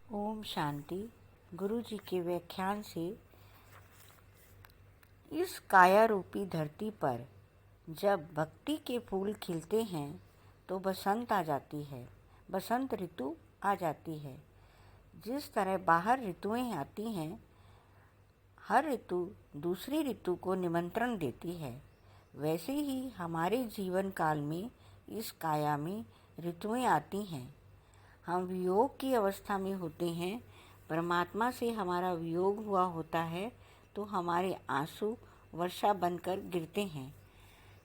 ओम शांति। गुरु जी के व्याख्यान से इस काया रूपी धरती पर जब भक्ति के फूल खिलते हैं तो बसंत आ जाती है, बसंत ऋतु आ जाती है। जिस तरह बाहर ऋतुएं आती हैं, हर ऋतु दूसरी ऋतु को निमंत्रण देती है, वैसे ही हमारे जीवन काल में इस काया में ऋतुएं आती हैं। हम वियोग की अवस्था में होते हैं, परमात्मा से हमारा वियोग हुआ होता है तो हमारे आंसू वर्षा बनकर गिरते हैं।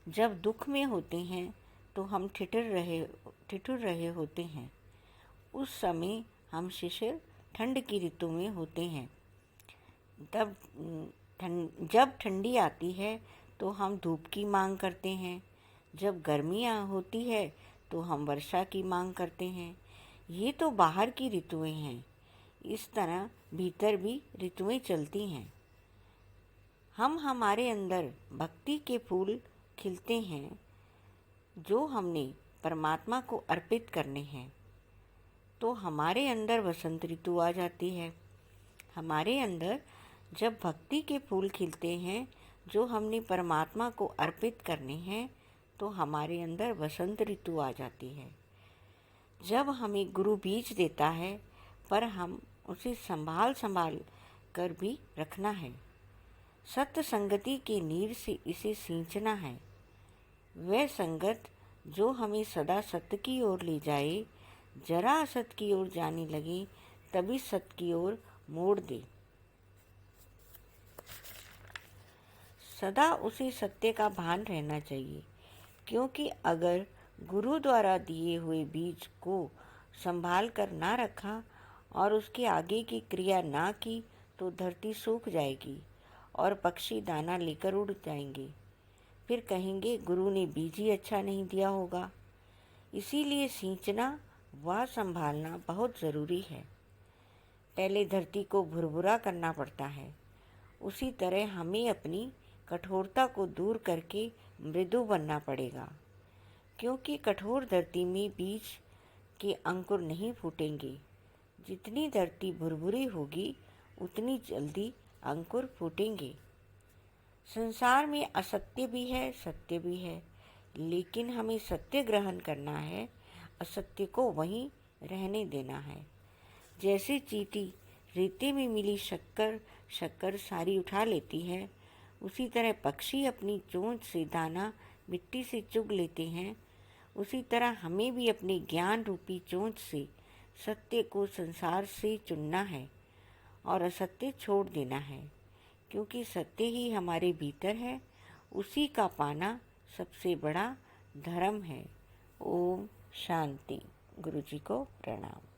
जब दुख में होते हैं तो हम ठिठुर रहे होते हैं। उस समय हम शिशिर ठंड की ऋतु में होते हैं। जब ठंडी आती है तो हम धूप की मांग करते हैं। जब गर्मियाँ होती है तो हम वर्षा की मांग करते हैं। ये तो बाहर की ऋतुएं हैं। इस तरह भीतर भी ऋतुएं चलती हैं। हम हमारे अंदर भक्ति के फूल खिलते हैं जो हमने परमात्मा को अर्पित करने हैं, तो हमारे अंदर वसंत ऋतु आ जाती है। हमारे अंदर जब भक्ति के फूल खिलते हैं जो हमने परमात्मा को अर्पित करने हैं, तो हमारे अंदर वसंत ऋतु आ जाती है। जब हमें गुरु बीज देता है, पर हम उसे संभाल कर भी रखना है। सत्य संगति के नीर से इसे सींचना है। वह संगत जो हमें सदा सत्य की ओर ले जाए, जरा असत की ओर जाने लगे तभी सत्य की ओर मोड़ दे। सदा उसे सत्य का भान रहना चाहिए, क्योंकि अगर गुरु द्वारा दिए हुए बीज को संभाल कर ना रखा और उसके आगे की क्रिया ना की तो धरती सूख जाएगी और पक्षी दाना लेकर उड़ जाएंगे। फिर कहेंगे गुरु ने बीज ही अच्छा नहीं दिया होगा। इसीलिए सींचना व संभालना बहुत ज़रूरी है। पहले धरती को भुरभुरा करना पड़ता है, उसी तरह हमें अपनी कठोरता को दूर करके मृदु बनना पड़ेगा, क्योंकि कठोर धरती में बीज के अंकुर नहीं फूटेंगे। जितनी धरती भुरभुरी होगी उतनी जल्दी अंकुर फूटेंगे। संसार में असत्य भी है, सत्य भी है, लेकिन हमें सत्य ग्रहण करना है, असत्य को वहीं रहने देना है। जैसे चींटी रेते में मिली शक्कर सारी उठा लेती है, उसी तरह पक्षी अपनी चोंच से दाना मिट्टी से चुग लेते हैं। उसी तरह हमें भी अपने ज्ञान रूपी चोंच से सत्य को संसार से चुनना है और असत्य छोड़ देना है, क्योंकि सत्य ही हमारे भीतर है। उसी का पाना सबसे बड़ा धर्म है। ओम शांति। गुरु जी को प्रणाम।